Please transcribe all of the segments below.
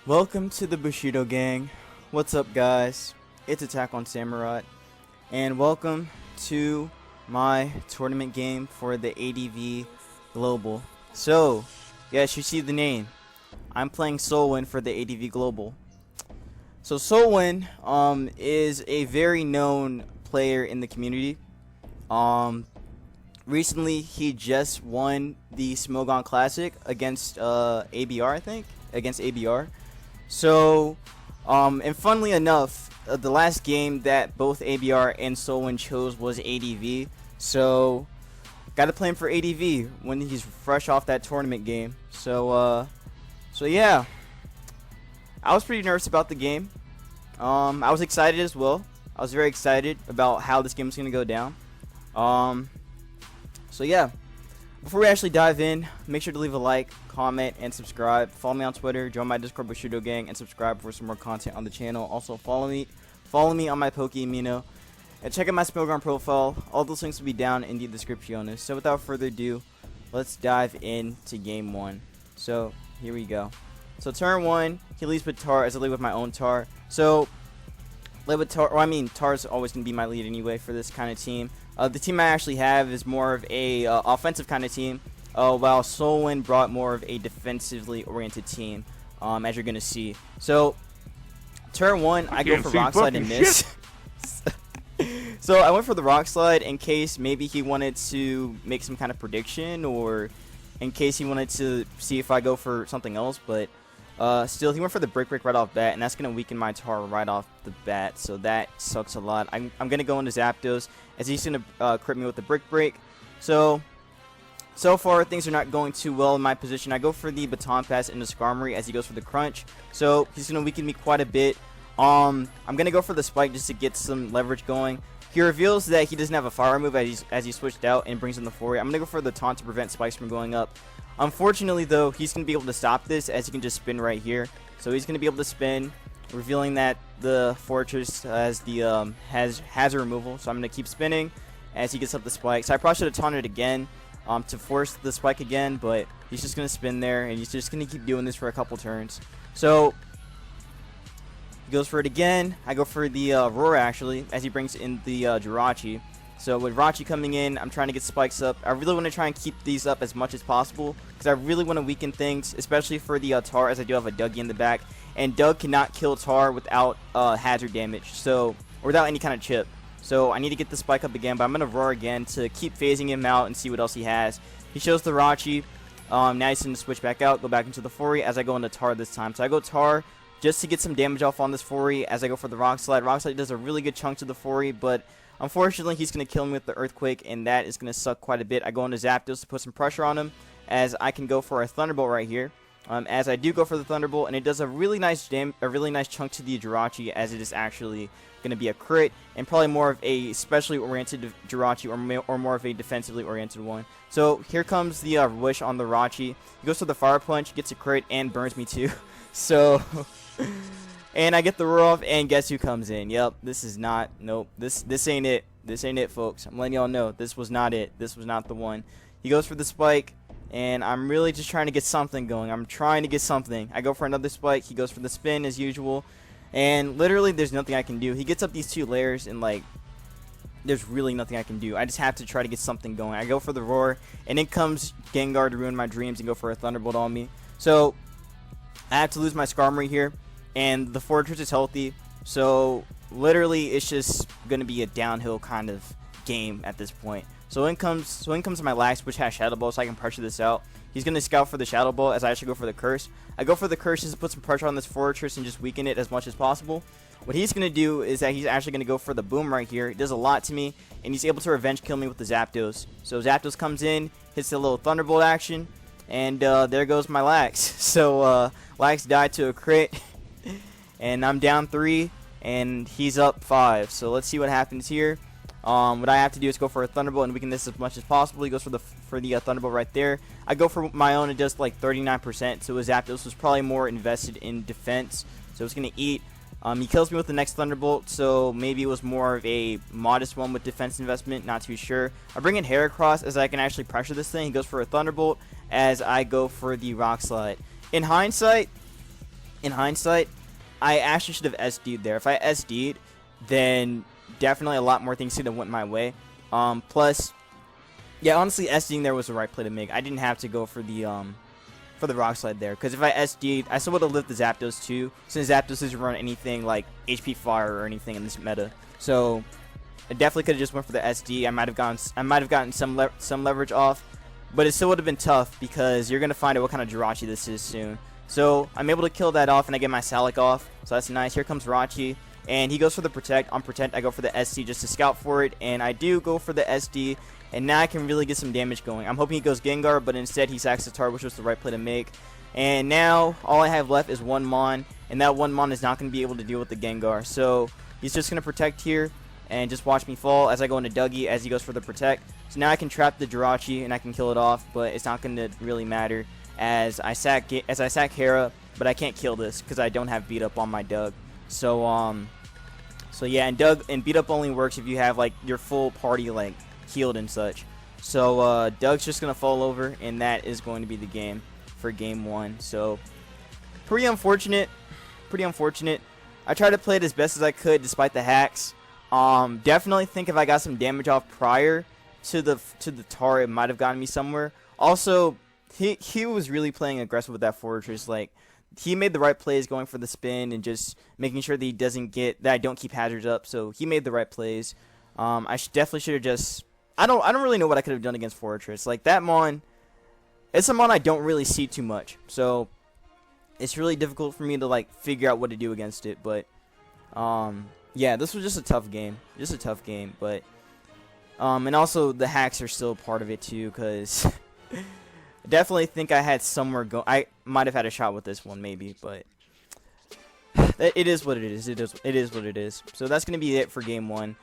Welcome to the Bushido gang. What's up, guys? It's Attack on Samurai, and welcome to my tournament game for the ADV Global. So, yes, you see the name. I'm playing Soulwind for the ADV Global. So Soulwind is a very known player in the community. Recently he just won the Smogon Classic against ABR, I think, against ABR. So, and funnily enough, the last game that both ABR and Soulwind chose was ADV. So, got to play him for ADV when he's fresh off that tournament game. So yeah, I was pretty nervous about the game. I was excited as well. I was very excited about how this game was going to go down. So yeah, before we actually dive in, make sure to leave a like, comment, and subscribe. Follow me on Twitter, join my Discord Bushido gang, and subscribe for some more content on the channel. Also follow me on my Pokeamino, and check out my Smogon profile. All those links will be down in the description. So without further ado, let's dive into game one. So here we go. So turn one, he leads with Tar as I lead with my own Tar. So lead with Tar, Tar's always gonna be my lead anyway for this kind of team. The team I actually have is more of a offensive kind of team, while Soulwind brought more of a defensively oriented team, as you're gonna see. So turn one, I go for Rock Slide and miss. So I went for the Rock Slide in case maybe he wanted to make some kind of prediction, or in case he wanted to see if I go for something else. But still, he went for the Brick Break right off bat, and that's going to weaken my Tar right off the bat, so that sucks a lot. I'm going to go into Zapdos, as he's going to crit me with the Brick Break. So far, things are not going too well in my position. I go for the Baton Pass into Skarmory as he goes for the Crunch, so he's going to weaken me quite a bit. I'm going to go for the Spike just to get some leverage going. He reveals that he doesn't have a Fire move as he switched out and brings in the Flurry. I'm going to go for the Taunt to prevent Spikes from going up. Unfortunately, though, he's going to be able to stop this as he can just spin right here. So he's going to be able to spin, revealing that the Fortress has the hazard removal. So I'm going to keep spinning as he gets up the Spike. So I probably should have taunted again to force the Spike again, but he's just going to spin there, and he's just going to keep doing this for a couple turns. So he goes for it again. I go for the Roar, actually, as he brings in the Jirachi. So with Rachi coming in, I'm trying to get spikes up. I really want to try and keep these up as much as possible, because I really want to weaken things, especially for the Tar, as I do have a Dougie in the back. And Doug cannot kill Tar without hazard damage, so, or without any kind of chip. So I need to get the spike up again, but I'm going to Roar again to keep phasing him out and see what else he has. He shows the Rachi. Now he's going to switch back out, go back into the Flurry as I go into Tar this time. So I go Tar just to get some damage off on this Flurry as I go for the Rock Slide. Rock Slide does a really good chunk to the Flurry, but unfortunately, he's going to kill me with the Earthquake, and that is going to suck quite a bit. I go into Zapdos to put some pressure on him, as I can go for a Thunderbolt right here. As I do go for the Thunderbolt, and it does a really nice chunk to the Jirachi, as it is actually going to be a crit, and probably more of a specially oriented Jirachi, or more of a defensively oriented one. So here comes the Wish on the Rachi. He goes for the Fire Punch, gets a crit, and burns me too. So and I get the roar off, and guess who comes in? Yep, this is not, nope, this ain't it. This ain't it, folks. I'm letting y'all know, this was not it. This was not the one. He goes for the Spike, and I'm really just trying to get something going. I'm trying to get something. I go for another Spike. He goes for the spin, as usual, and literally, there's nothing I can do. He gets up these two layers, and, like, there's really nothing I can do. I just have to try to get something going. I go for the Roar, and in comes Gengar to ruin my dreams and go for a Thunderbolt on me. So I have to lose my Skarmory here, and the Fortress is healthy, so literally it's just going to be a downhill kind of game at this point. So in comes my Lax, which has Shadow Ball, so I can pressure this out. He's going to scout for the Shadow Ball, as I actually go for the Curse. I go for the Curse just to put some pressure on this Fortress and just weaken it as much as possible. What he's going to do is that he's actually going to go for the Boom right here. It does a lot to me, and he's able to revenge kill me with the Zapdos. So Zapdos comes in, hits the little Thunderbolt action, and there goes my Lax. So Lax died to a crit. And I'm down 3, and he's up 5. So let's see what happens here. What I have to do is go for a Thunderbolt and weaken this as much as possible. He goes for the Thunderbolt right there. I go for my own, it does like 39%. So his Zapdos was probably more invested in defense. So it's going to eat. He kills me with the next Thunderbolt, so maybe it was more of a modest one with defense investment, not too sure. I bring in Heracross as I can actually pressure this thing. He goes for a Thunderbolt as I go for the Rock Slide. In hindsight, in hindsight, I actually should have SD'd there. If I SD'd, then definitely a lot more things could have went my way. Plus, yeah, honestly, SDing there was the right play to make. I didn't have to go for the rock slide there, because if I SD'd, I still would have lived the Zapdos too, since Zapdos doesn't run anything like HP Fire or anything in this meta. So I definitely could have just went for the SD. I might have gotten some leverage off, but it still would have been tough because you're gonna find out what kind of Jirachi this is soon. So I'm able to kill that off, and I get my Salic off, so that's nice. Here comes Rachi, and he goes for the Protect. On Protect, I go for the SC just to scout for it, and I do go for the SD, and now I can really get some damage going. I'm hoping he goes Gengar, but instead he sacks the Tar, which was the right play to make. And now all I have left is one Mon, and that one Mon is not going to be able to deal with the Gengar. So he's just going to Protect here and just watch me fall as I go into Dougie as he goes for the Protect. So now I can trap the Jirachi and I can kill it off, but it's not going to really matter as I sack Hera, but I can't kill this because I don't have beat up on my Doug. So yeah, and beat up only works if you have like your full party like healed and such. So Doug's just gonna fall over, and that is going to be the game for game 1. So pretty unfortunate. I tried to play it as best as I could despite the hacks. Definitely think if I got some damage off prior to the Tar, it might have gotten me somewhere. Also, he was really playing aggressive with that Fortress. Like, he made the right plays going for the spin and just making sure that he doesn't get that I don't keep hazards up. So he made the right plays. I definitely should have just. I don't really know what I could have done against Fortress. Like, that Mon, it's a Mon I don't really see too much. So it's really difficult for me to like figure out what to do against it. But yeah, this was just a tough game. But and also the hacks are still part of it too, because I definitely think I had somewhere go. I might have had a shot with this one maybe, but it is what it is. It is what it is. So that's gonna be it for game 1.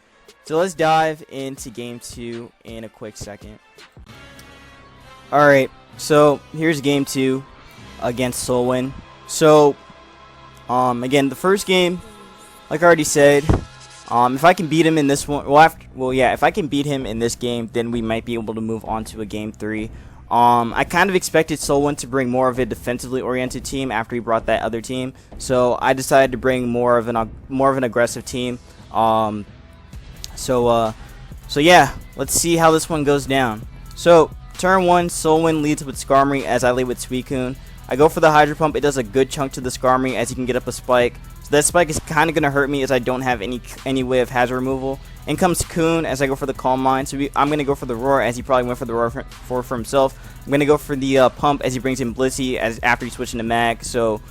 So let's dive into game 2 in a quick second. Alright, so here's game 2 against Soulwind. So again, the first game, like I already said, if I can beat him in this one, if I can beat him in this game, then we might be able to move on to a game 3. I kind of expected Soulwind to bring more of a defensively oriented team after he brought that other team, so I decided to bring more of an aggressive team. So yeah, let's see how this one goes down. So turn 1, Soulwind leads with Skarmory as I lead with Suicune. I go for the Hydro Pump. It does a good chunk to the Skarmory as he can get up a Spike. So that Spike is kind of going to hurt me as I don't have any way of hazard removal. In comes Coon as I go for the Calm Mind. So I'm going to go for the Roar as he probably went for the Roar for himself. I'm going to go for the Pump as he brings in Blissey after he's switching to Mag. So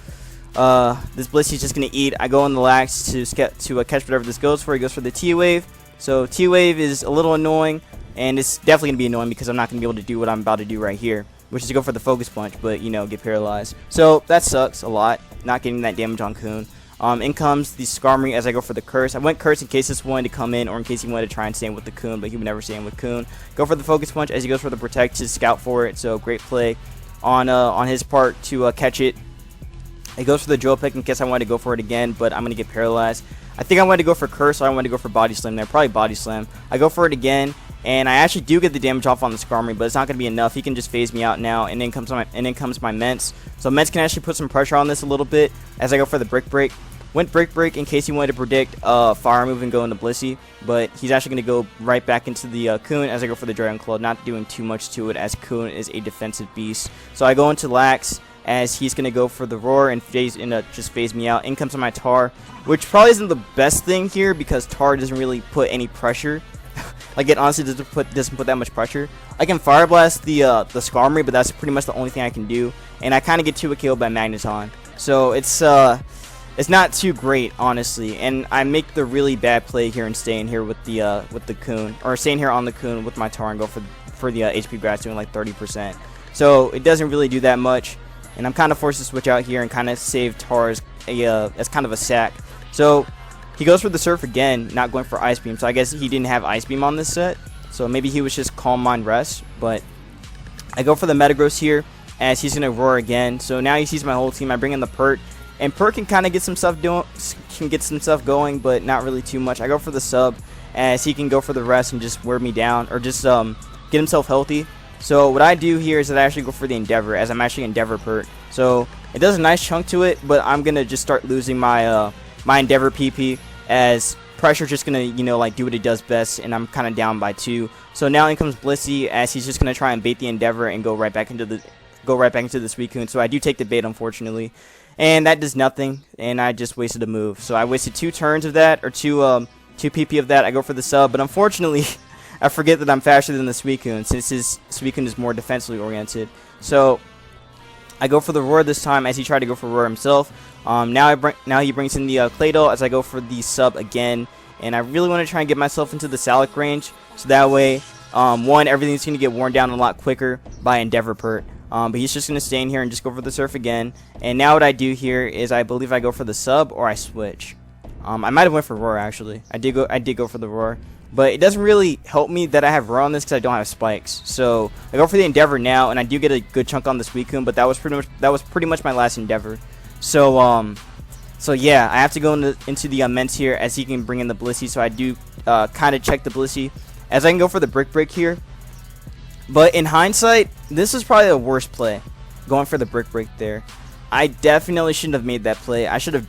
this Blissey is just going to eat. I go on the Lax to catch whatever this goes for. He goes for the T-Wave. So T-Wave is a little annoying, and it's definitely going to be annoying because I'm not going to be able to do what I'm about to do right here, which is to go for the Focus Punch, but, you know, get paralyzed. So that sucks a lot, not getting that damage on Coon. In comes the Skarmory as I go for the Curse. I went Curse in case this wanted to come in, or in case he wanted to try and stand with the Coon, but he would never stand with Coon. Go for the Focus Punch as he goes for the Protect to scout for it, so great play on his part to catch it. He goes for the Drill Pick in case I wanted to go for it again, but I'm going to get paralyzed. I think I wanted to go for Curse, so I wanted to go for Body Slam there. Probably Body Slam. I go for it again, and I actually do get the damage off on the Skarmory, but it's not going to be enough. He can just phase me out now, and then comes my Mence. So Mence can actually put some pressure on this a little bit as I go for the Brick Break. Went Brick Break in case he wanted to predict Fire Move and go into Blissey, but he's actually going to go right back into the Coon as I go for the Dragon Claw, not doing too much to it as Coon is a defensive beast. So I go into Lax as he's going to go for the Roar and just phase me out. In comes my Tar, which probably isn't the best thing here because Tar doesn't really put any pressure. Like, it honestly doesn't put that much pressure. I can Fire Blast the Skarmory, but that's pretty much the only thing I can do. And I kind of get 2 killed by Magneton. So it's not too great, honestly. And I make the really bad play here and staying here with the Coon, or staying here on the Coon with my Tar and go for the HP Grass doing like 30%. So it doesn't really do that much. And I'm kind of forced to switch out here and kind of save Tar as kind of a sack. So he goes for the Surf again, not going for Ice Beam. So I guess he didn't have Ice Beam on this set. So maybe he was just Calm Mind Rest. But I go for the Metagross here as he's going to Roar again. So now he sees my whole team. I bring in the Pert. And Pert can kind of get some stuff going, but not really too much. I go for the Sub as he can go for the rest and just wear me down, or just get himself healthy. So what I do here is that I actually go for the Endeavor, as I'm actually Endeavor pert. So it does a nice chunk to it, but I'm gonna just start losing my my Endeavor PP, as Pressure's just gonna, you know, like do what it does best, and I'm kind of down by 2. So now in comes Blissey, as he's just gonna try and bait the Endeavor and go right back into the Suicune. So I do take the bait, unfortunately, and that does nothing, and I just wasted a move. So I wasted 2 turns of that, or 2 PP of that. I go for the sub, but unfortunately I forget that I'm faster than the Suicune, since his Suicune is more defensively oriented. So I go for the Roar this time, as he tried to go for Roar himself. Now he brings in the Claydol, as I go for the sub again, and I really want to try and get myself into the Salic range, so that way, one, everything's going to get worn down a lot quicker by Endeavor pert. But he's just going to stay in here and just go for the Surf again. And now what I do here is I believe I go for the sub, or I switch. I might have went for Roar, actually. I did go for the Roar. But it doesn't really help me that I have Roar on this, because I don't have spikes. So I go for the Endeavor now, and I do get a good chunk on the Suicune, but that was pretty much my last Endeavor. So so yeah, I have to go into the Ments here, as he can bring in the Blissey. So I do kind of check the Blissey, as I can go for the Brick Break here. But in hindsight, this is probably the worst play, going for the Brick Break there. I definitely shouldn't have made that play. I should have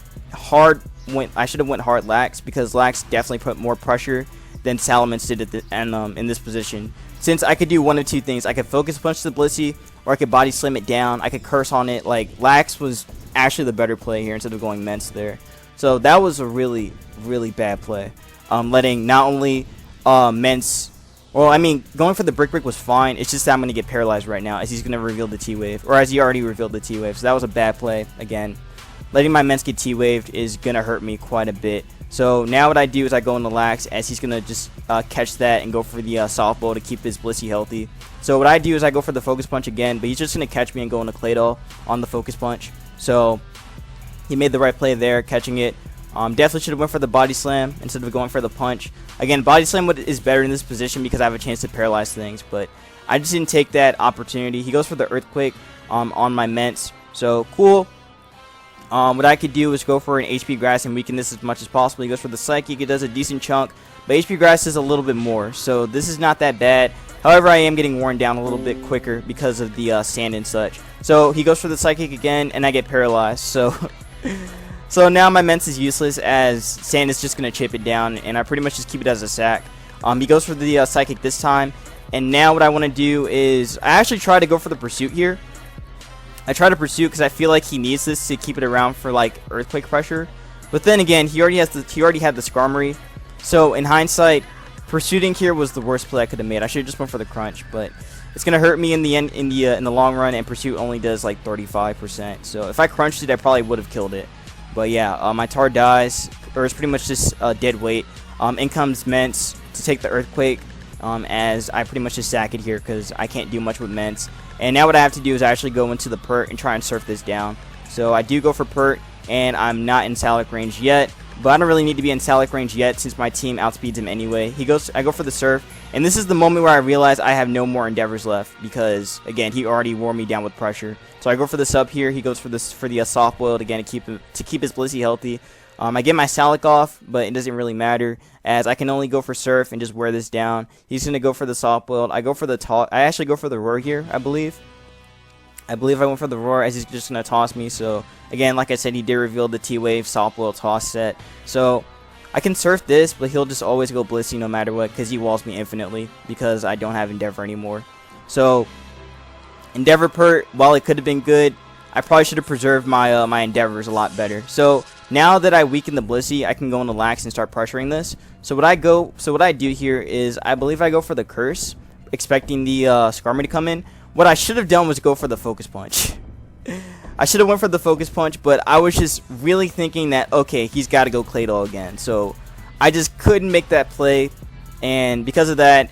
went hard Lax, because Lax definitely put more pressure than Salamence did in this position. Since I could do one of 2 things. I could Focus Punch the Blissey, or I could Body Slam it down. I could Curse on it. Like, Lax was actually the better play here, instead of going Ments there. So that was a really, really bad play. Letting not only Ments... Well, I mean, going for the Brick Break was fine. It's just that I'm going to get paralyzed right now, as he's going to reveal the T-Wave. Or as he already revealed the T-Wave. So that was a bad play, again. Letting my Ments get T-Waved is going to hurt me quite a bit. So now what I do is I go into Lax, as he's going to just catch that and go for the Softball to keep his Blissey healthy. So what I do is I go for the Focus Punch again, but he's just going to catch me and go into Claydol on the Focus Punch. So he made the right play there, catching it. Definitely should have went for the Body Slam instead of going for the Punch. Again, Body Slam is better in this position, because I have a chance to paralyze things, but I just didn't take that opportunity. He goes for the Earthquake on my Ments. So cool. What I could do is go for an HP Grass and weaken this as much as possible. He goes for the Psychic. It does a decent chunk, but HP Grass is a little bit more, so this is not that bad. However, I am getting worn down a little bit quicker because of the sand and such. So he goes for the Psychic again, and I get paralyzed. So so now my Ments is useless, as sand is just going to chip it down, and I pretty much just keep it as a sack. He goes for the Psychic this time, and now what I want to do is I actually try to go for the Pursuit here. I try to Pursue because I feel like he needs this to keep it around for like Earthquake pressure. But then again, he already had the Skarmory. So in hindsight, pursuing here was the worst play I could have made. I should have just went for the Crunch, but it's gonna hurt me in the end, in the long run. And Pursuit only does like 35%. So if I crunched it, I probably would have killed it. But yeah, my Tar dies, or it's pretty much just dead weight. In comes Ments to take the Earthquake. As I pretty much just sack it here because I can't do much with Ments. And now what I have to do is actually go into the Pert and try and surf this down. So I do go for Pert, and I'm not in Salic range yet. But I don't really need to be in Salic range yet since my team outspeeds him anyway. I go for the Surf, and this is the moment where I realize I have no more Endeavors left because, again, he already wore me down with pressure. So I go for the Sub here. He goes for the Soft Boiled again to keep his Blissey healthy. I get my Salic off, but it doesn't really matter as I can only go for Surf and just wear this down. He's going to go for the Soft Boiled. I actually go for the Roar here, I believe. I went for the Roar as he's just going to toss me. So, again, like I said, he did reveal the T-Wave Soft Boiled toss set. So, I can surf this, but he'll just always go Blissey no matter what because he walls me infinitely because I don't have Endeavor anymore. So, Endeavor Pert, while it could have been good, I probably should have preserved my my Endeavors a lot better. So, now that I weaken the Blissey, I can go into Lax and start pressuring this. So what I do here is I believe I go for the Curse, expecting the Skarmory to come in. What I should have done was go for the Focus Punch. I should have went for the Focus Punch, but I was just really thinking that, okay, he's got to go Claydol again. So I just couldn't make that play, and because of that,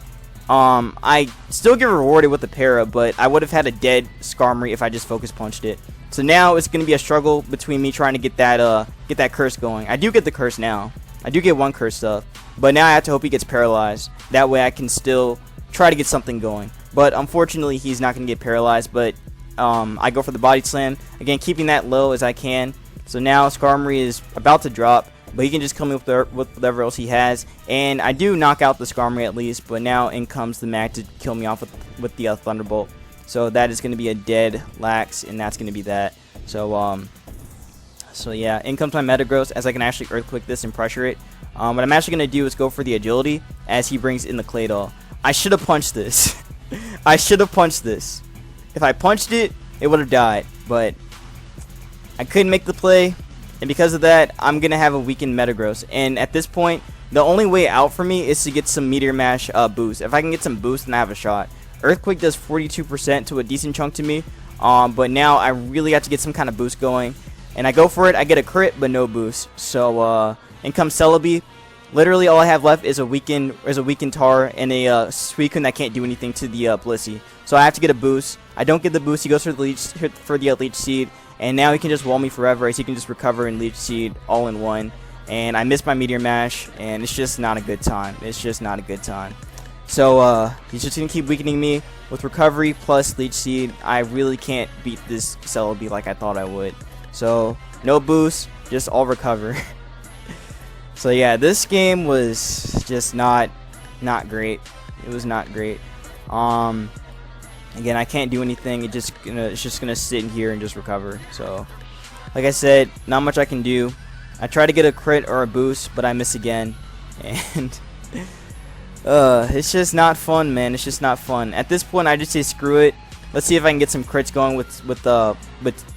I still get rewarded with the Para, but I would have had a dead Skarmory if I just Focus Punched it. So now it's going to be a struggle between me trying to get that Curse going. I do get the Curse now. I do get one Curse stuff, but now I have to hope he gets paralyzed. That way I can still try to get something going. But unfortunately, he's not going to get paralyzed, but I go for the Body Slam. Again, keeping that low as I can. So now Skarmory is about to drop, but he can just kill me with whatever else he has. And I do knock out the Skarmory at least, but now in comes the Mag to kill me off with the Thunderbolt. So that is going to be a dead Lax, and that's going to be that. So yeah, in comes my Metagross, as I can actually Earthquake this and pressure it. What I'm actually going to do is go for the Agility as he brings in the Claydol. I should have punched this. I should have punched this. If I punched it, it would have died, but I couldn't make the play, and because of that, I'm going to have a weakened Metagross. And at this point, the only way out for me is to get some Meteor Mash boost. If I can get some boost, then I have a shot. Earthquake does 42% to a decent chunk to me, but now I really got to get some kind of boost going. And I go for it, I get a crit, but no boost. So, in comes Celebi. Literally all I have left is a weakened Tar and a Suicune that can't do anything to the Blissey. So I have to get a boost. I don't get the boost. He goes for the Leech Seed, and now he can just wall me forever, as he can just recover and Leech Seed all in one. And I missed my Meteor Mash, and it's just not a good time. It's just not a good time. So he's just gonna keep weakening me with recovery plus Leech Seed. I really can't beat this Celebi like I thought I would. So no boost, just all recover. So yeah, this game was just not great. It was not great. Again, I can't do anything. It's just gonna sit in here and just recover. So, like I said, not much I can do. I try to get a crit or a boost, but I miss again, and it's just not fun, man. It's just not fun. At this point, I just say screw it. Let's see if I can get some crits going with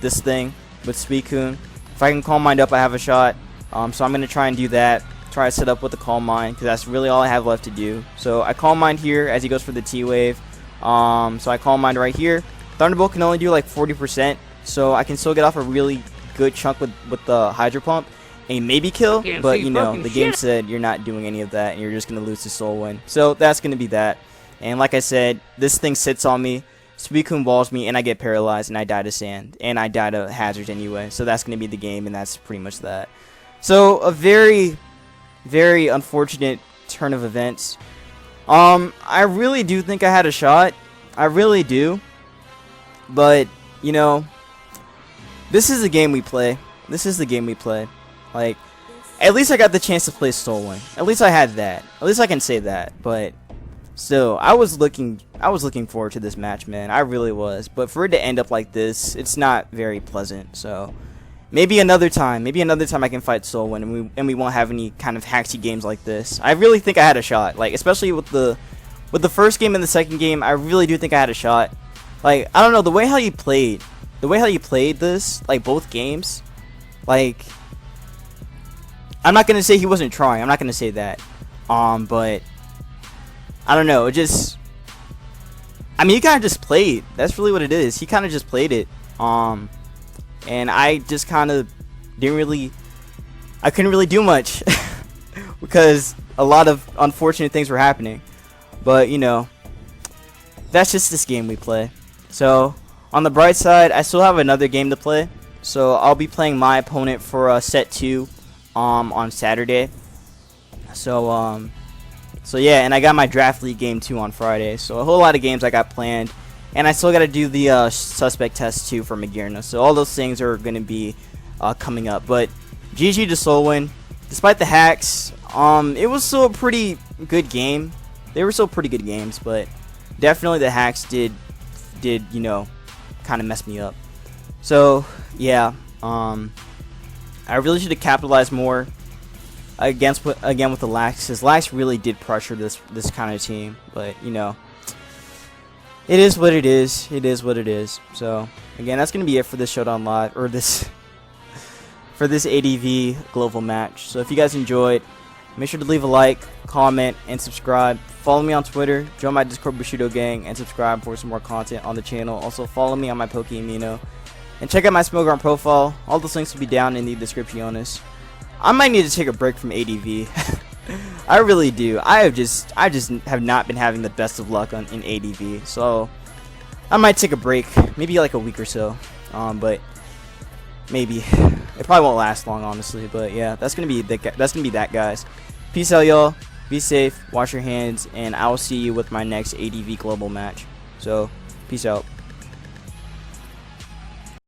this thing, with Suicune. If I can Calm Mind up, I have a shot. So I'm going to try and do that. Try to set up with the Calm Mind, because that's really all I have left to do. So I Calm Mind here as he goes for the T-Wave. So I Calm Mind right here. Thunderbolt can only do like 40%, so I can still get off a really good chunk with the Hydro Pump. And maybe kill, but you know, the game said you're not doing any of that, and you're just going to lose to Soulwind. So that's going to be that. And like I said, this thing sits on me. Suicune walls me, and I get paralyzed, and I die to Sand. And I die to Hazard anyway. So that's going to be the game, and that's pretty much that. So a very, very unfortunate turn of events. I really do think I had a shot. I really do. But, you know, this is the game we play. This is the game we play. Like, at least I got the chance to play Soulwind. At least I had that. At least I can say that. But still, I was looking forward to this match, man. I really was. But for it to end up like this, it's not very pleasant. So maybe another time I can fight Soulwind, and we won't have any kind of hacksy games like this. I really think I had a shot. Like, especially with the first game and the second game, I really do think I had a shot. Like, I don't know, the way how you played this, like both games, like, I'm not gonna say he wasn't trying. I'm not gonna say that. But I don't know. It just, I mean, he kind of just played. That's really what it is. He kind of just played it. And I just kind of I couldn't really do much because a lot of unfortunate things were happening. But you know, that's just this game we play. So on the bright side, I still have another game to play. So I'll be playing my opponent for set 2. On Saturday. So yeah, and I got my Draft League game 2 on Friday. So a whole lot of games I got planned, and I still got to do the suspect test 2 for Magearna. So all those things are going to be coming up. But GG to Soulwind. Despite the hacks, it was still a pretty good game. They were still pretty good games, but definitely the hacks did you know, kind of mess me up. So yeah, I really should have capitalized more again with the Lax, because Lax really did pressure this kind of team. But you know, it is what it is. It is what it is. So again, that's gonna be it for this Showdown Live, or this for this ADV global match. So if you guys enjoyed, make sure to leave a like, comment, and subscribe. Follow me on Twitter, join my Discord Bushido gang, and subscribe for some more content on the channel. Also follow me on my Pokeamino. And check out my Smogon profile. All those links will be down in the description. I might need to take a break from ADV. I really do. I just have not been having the best of luck in ADV. So I might take a break, maybe like a week or so. But maybe it probably won't last long, honestly. But yeah, that's gonna be that, guys. Peace out, y'all. Be safe. Wash your hands, and I will see you with my next ADV global match. So peace out.